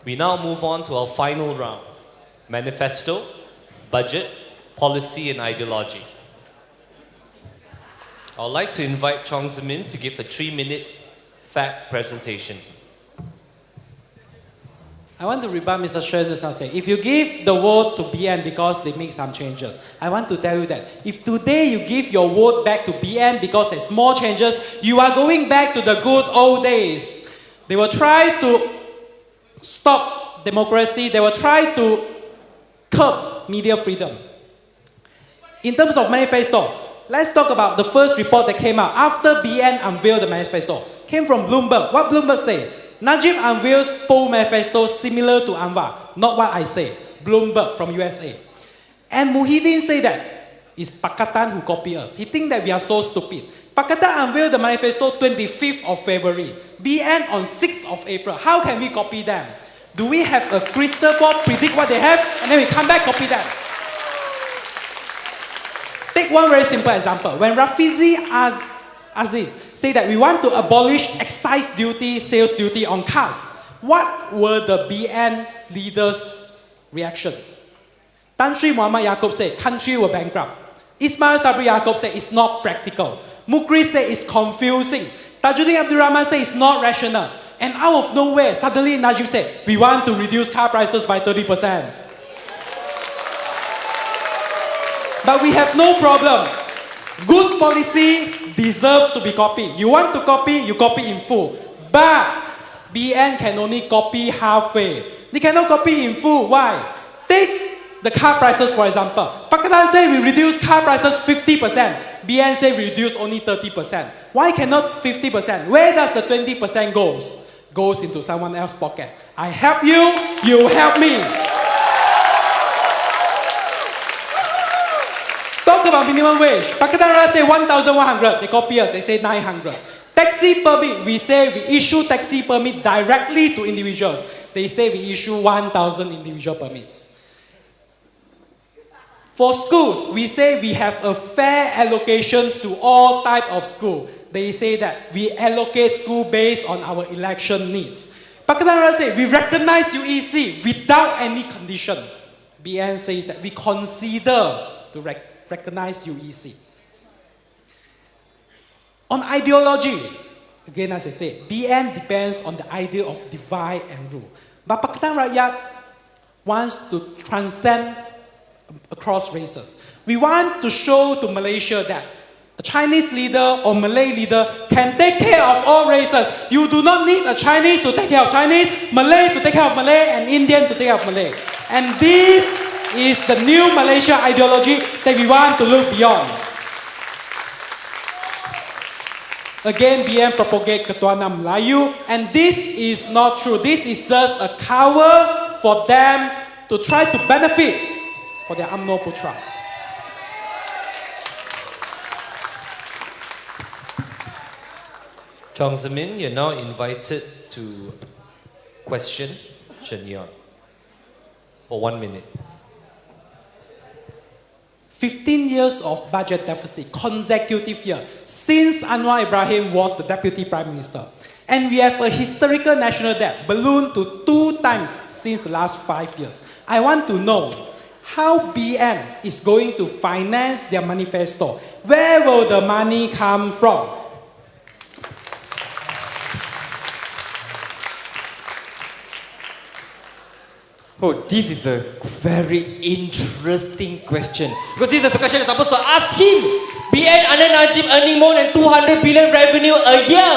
We now move on to our final round. Manifesto, budget, policy and ideology. I would like to invite Chong Zimin to give a 3-minute fact presentation. I want to rebut Mr. Shen just now saying, if you give the vote to BN because they make some changes, I want to tell you that if today you give your vote back to BN because there's more changes, you are going back to the good old days. They will try to stop democracy, they will try to curb media freedom. In terms of manifesto, let's talk about the first report that came out after BN unveiled the manifesto. Came from Bloomberg. What Bloomberg said? Najib unveils full manifesto similar to Anwar. Not what I say. Bloomberg from USA. And Muhyiddin said that it's Pakatan who copy us. He thinks that we are so stupid. Pakatan unveiled the manifesto 25th of February. BN on 6th of April. How can we copy them? Do we have a crystal ball, predict what they have, and then we come back, copy them? Take one very simple example. When Rafizi asked this, say that we want to abolish excise duty, sales duty on cars. What were the BN leaders' reaction? Tan Sri Muhammad Yaakob said, country will bankrupt. Ismail Sabri Yaakob said, it's not practical. Mukri said, it's confusing. Tajuddin Abdul Rahman said, it's not rational. And out of nowhere, suddenly Najib said, we want to reduce car prices by 30%. But we have no problem. Good policy deserves to be copied. You want to copy, you copy in full. But BN can only copy halfway. They cannot copy in full. Why? Take the car prices, for example. Pakistan say we reduce car prices 50%. BN say we reduce only 30%. Why cannot 50%? Where does the 20% goes? Goes into someone else's pocket. I help you, you help me. Talk about minimum wage. Pakatan say 1,100. They copy us. They say 900. Taxi permit. We say we issue taxi permit directly to individuals. They say we issue 1,000 individual permits. For schools, we say we have a fair allocation to all type of school. They say that we allocate school based on our election needs. Pakatan say we recognize UEC without any condition. BN says that we consider to recognize UEC. On ideology, again as I say, BN depends on the idea of divide and rule. But Pakatan Rakyat wants to transcend across races. We want to show to Malaysia that a Chinese leader or Malay leader can take care of all races. You do not need a Chinese to take care of Chinese, Malay to take care of Malay, and Indian to take care of Malay. And this is the new Malaysia ideology that we want to look beyond. Again, BN propagate Ketuanan Melayu, and this is not true. This is just a cover for them to try to benefit for their UMNO Putra. Chong Zimin, you're now invited to question Shen Yon for 1 minute. 15 years of budget deficit, consecutive year, since Anwar Ibrahim was the Deputy Prime Minister. And we have a historical national debt, ballooned to 2 times since the last 5 years. I want to know how BN is going to finance their manifesto. Where will the money come from? Oh, this is a very interesting question. Because this is a question I'm supposed to ask him. BN under Najib earning more than 200 billion revenue a year.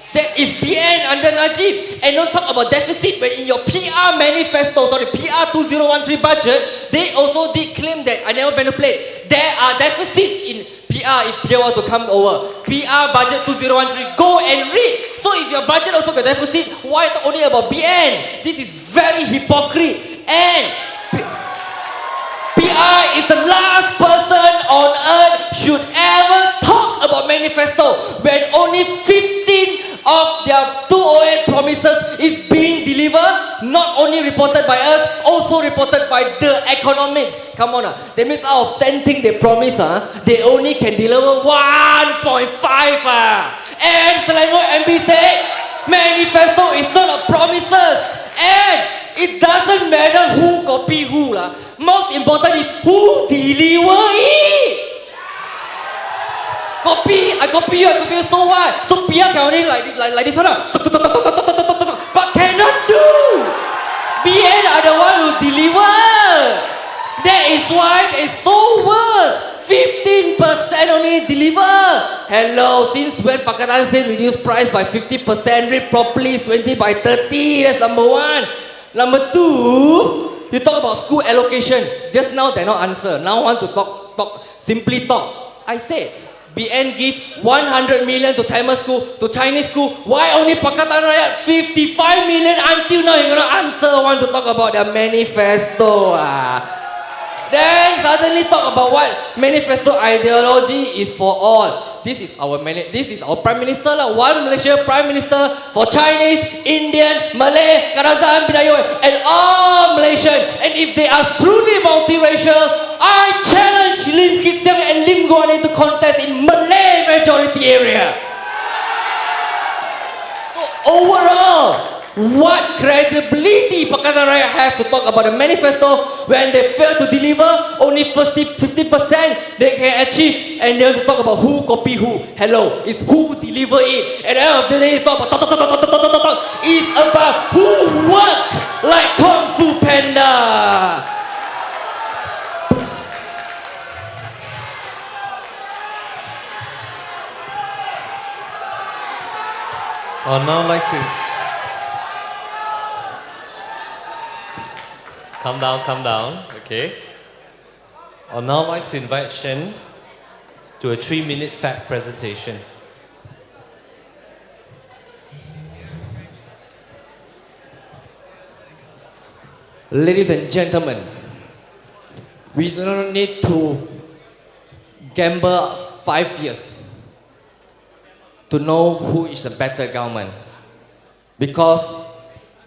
That is BN under Najib. And don't talk about deficit when in your PR manifesto, PR 2013 budget, they also did claim that, I never manipulate, there are deficits in PR if PR want to come over. PR budget 2013, go and read. So if your budget also got deficit, why talk only about BN? This is very hypocrite. And PR is the last person on earth should ever talk about manifesto when only 15 of their 208 promises is being delivered, not only reported by us, also reported by the economics. Come on, that means out of 10 things they promise, they only can deliver 1.5. And Selangor MB said, manifesto is not a promises. And copy who lah. Most important is who deliver it. I copy you, so what? So Pia can only like this one lah. But cannot do. BN are the one who deliver. That is why it's so worse. 15% only deliver. Hello, since when Pakatan say reduce price by 50%, read properly, 20 by 30. That's number one. Number two, you talk about school allocation. Just now they not answer. Now want to simply talk. I said, BN give 100 million to Tamil school, to Chinese school. Why only Pakatan Raya 55 million? Until now you're gonna answer. Want to talk about the manifesto. Then suddenly talk about what manifesto ideology is for all. This is our Prime Minister lah. One Malaysia Prime Minister for Chinese, Indian, Malay, Kadazan, Bidayuh, and all Malaysian. And if they are truly multiracial, I challenge Lim Kit Siang and Lim Guan Eng to contest in Malay majority area. So overall, what credibility Pakatan Raya have to talk about the manifesto when they fail to deliver? Only 50% they can achieve, and they have to talk about who copy who. Hello, it's who deliver it. At the end of the day, it's not about talk. It's about who work like Kung Fu Panda. I'd now like to calm down, okay. I'd now like to invite Shen to a 3-minute fact presentation. Ladies and gentlemen, we do not need to gamble 5 years to know who is the better government, because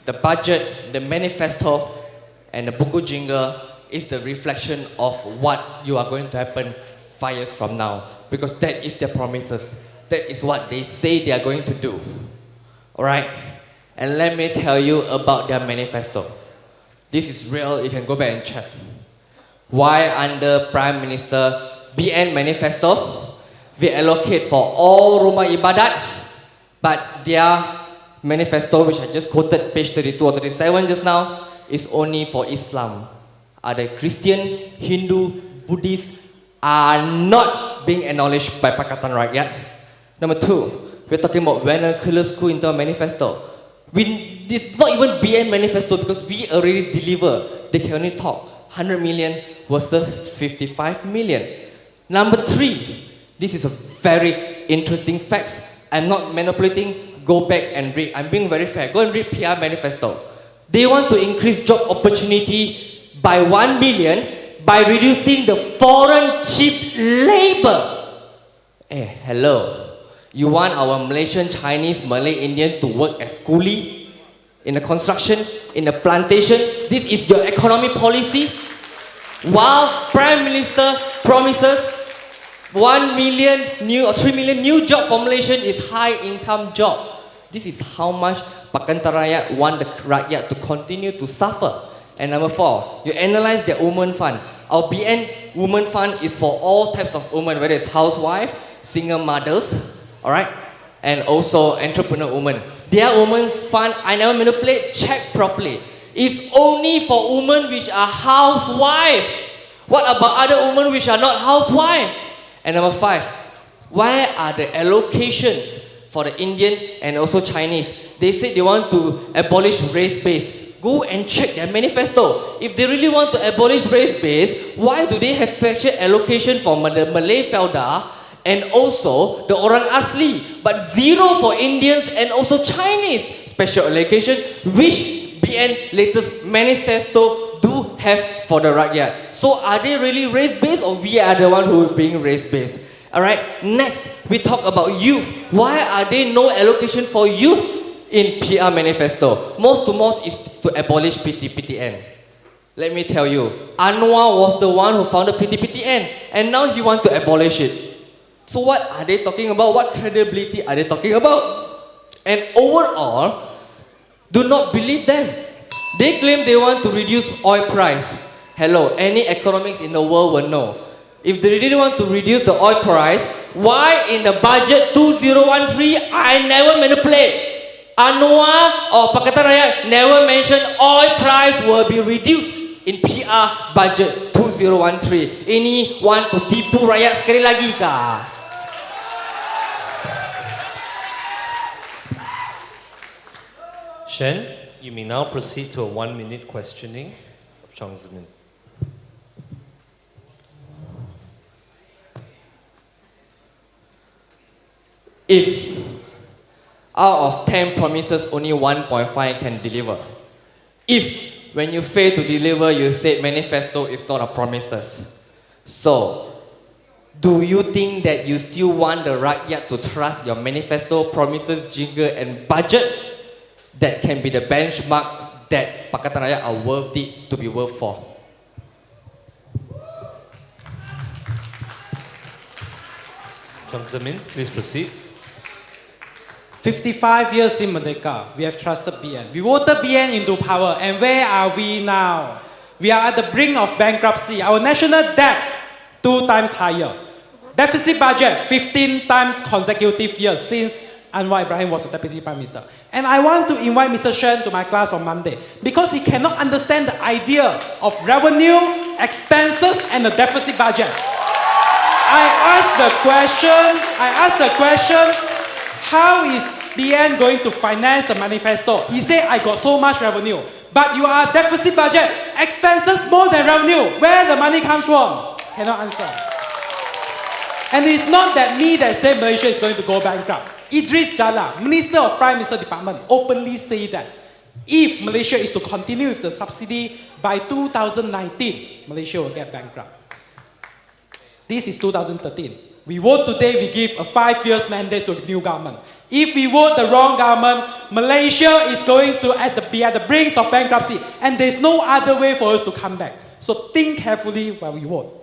the budget, the manifesto, and the buku jingle is the reflection of what you are going to happen 5 years from now, because that is their promises. That is what they say they are going to do. Alright? And let me tell you about their manifesto. This is real, you can go back and check. Why under Prime Minister BN manifesto, we allocate for all rumah ibadat, but their manifesto, which I just quoted page 32 or 37 just now, is only for Islam. Other Christian, Hindu, Buddhist are not being acknowledged by Pakatan Rakyat. Number two, we're talking about vernacular school in the manifesto. It's not even BN manifesto because we already deliver. They can only talk 100 million versus 55 million. Number three, this is a very interesting fact. I'm not manipulating. Go back and read. I'm being very fair. Go and read PR manifesto. They want to increase job opportunity by 1 million by reducing the foreign cheap labor. Hey, hello. You want our Malaysian, Chinese, Malay, Indian to work as coolie in the construction, in the plantation? This is your economic policy? While Prime Minister promises 1 million new or 3 million new job for Malaysian is high income job. This is how much Pakatan Rakyat want the rakyat to continue to suffer. And number four, you analyze their women fund. Our BN women fund is for all types of women, whether it's housewife, single mothers, alright, and also entrepreneur women. Their women's fund, I never manipulate, check properly. It's only for women which are housewife. What about other women which are not housewife? And number five, why are the allocations for the Indian and also Chinese? They said they want to abolish race-based. Go and check their manifesto. If they really want to abolish race-based, why do they have special allocation for the Malay Felda and also the Orang Asli, but zero for Indians and also Chinese special allocation, which BN latest manifesto do have for the rakyat? So are they really race-based, or we are the one who are being race-based? Alright, next we talk about youth. Why are there no allocation for youth in PR manifesto? Most to most is to abolish PTPTN. Let me tell you, Anwar was the one who founded PTPTN, and now he wants to abolish it. So what are they talking about? What credibility are they talking about? And overall, do not believe them. They claim they want to reduce oil price. Hello, any economics in the world will know. If they really want to reduce the oil price, why in the budget 2013 I never manipulate? Anwar or Pakatan Rakyat never mentioned oil price will be reduced in PR budget 2013. Ini want to tipu rakyat sekali lagi kah? Shen, you may now proceed to a 1-minute questioning of Chong Zimin. If out of 10 promises only 1.5 can deliver, if when you fail to deliver you said manifesto is not a promises, so do you think that you still want the rakyat to trust your manifesto, promises, jingle and budget that can be the benchmark that Pakatan Rakyat are worth it to be worked for? Chong Zimin, please proceed. 55 years in Merdeka, we have trusted BN. We voted BN into power, and where are we now? We are at the brink of bankruptcy. Our national debt, 2 times higher. Deficit budget, 15 times consecutive years since Anwar Ibrahim was the Deputy Prime Minister. And I want to invite Mr. Shen to my class on Monday, because he cannot understand the idea of revenue, expenses, and the deficit budget. I asked the question, how is BN going to finance the manifesto? He said, I got so much revenue. But you are deficit budget, expenses more than revenue. Where the money comes from? Cannot answer. And it's not that me that say Malaysia is going to go bankrupt. Idris Jala, Minister of Prime Minister Department, openly say that if Malaysia is to continue with the subsidy by 2019, Malaysia will get bankrupt. This is 2013. We vote today, we give a 5 years mandate to the new government. If we vote the wrong government, Malaysia is going to be at the brink of bankruptcy, and there's no other way for us to come back. So think carefully while we vote.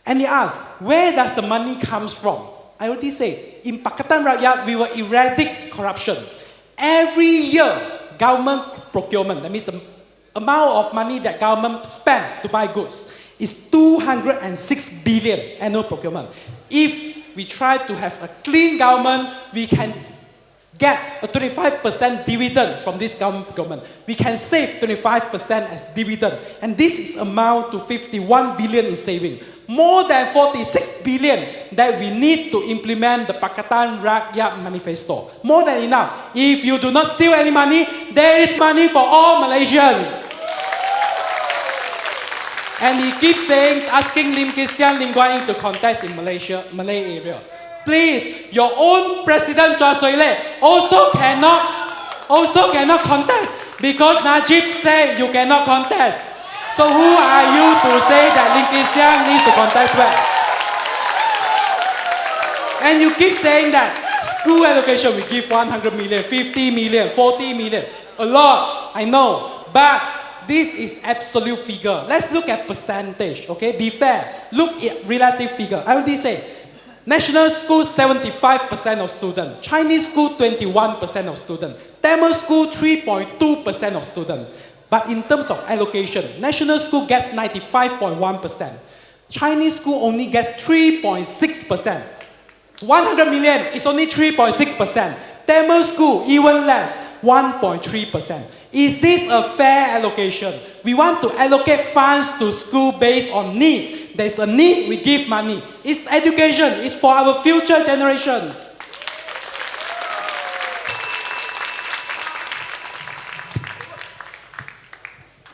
And he asked, where does the money come from? I already said, in Pakatan Rakyat, we will eradicate corruption. Every year, government procurement, that means the amount of money that government spend to buy goods, is 206 billion annual procurement. If we try to have a clean government, we can get a 25% dividend from this government. We can save 25% as dividend. And this is amount to 51 billion in saving. More than 46 billion that we need to implement the Pakatan Rakyat Manifesto. More than enough. If you do not steal any money, there is money for all Malaysians. And he keeps saying, asking Lim Kee Siang, Lim Guan Eng to contest in Malay area. Please, your own President Chua Sui Leh also cannot contest, because Najib said you cannot contest. So who are you to say that Lim Kee Siang needs to contest where? And you keep saying that school allocation we give 100 million, 50 million, 40 million. A lot, I know. But this is absolute figure. Let's look at percentage, okay? Be fair. Look at relative figure. I already say, national school 75% of students, Chinese school 21% of students, Tamil school 3.2% of students. But in terms of allocation, national school gets 95.1%. Chinese school only gets 3.6%. 100 million is only 3.6%. Tamil school even less, 1.3%. Is this a fair allocation? We want to allocate funds to school based on needs. There's a need, we give money. It's education, it's for our future generation.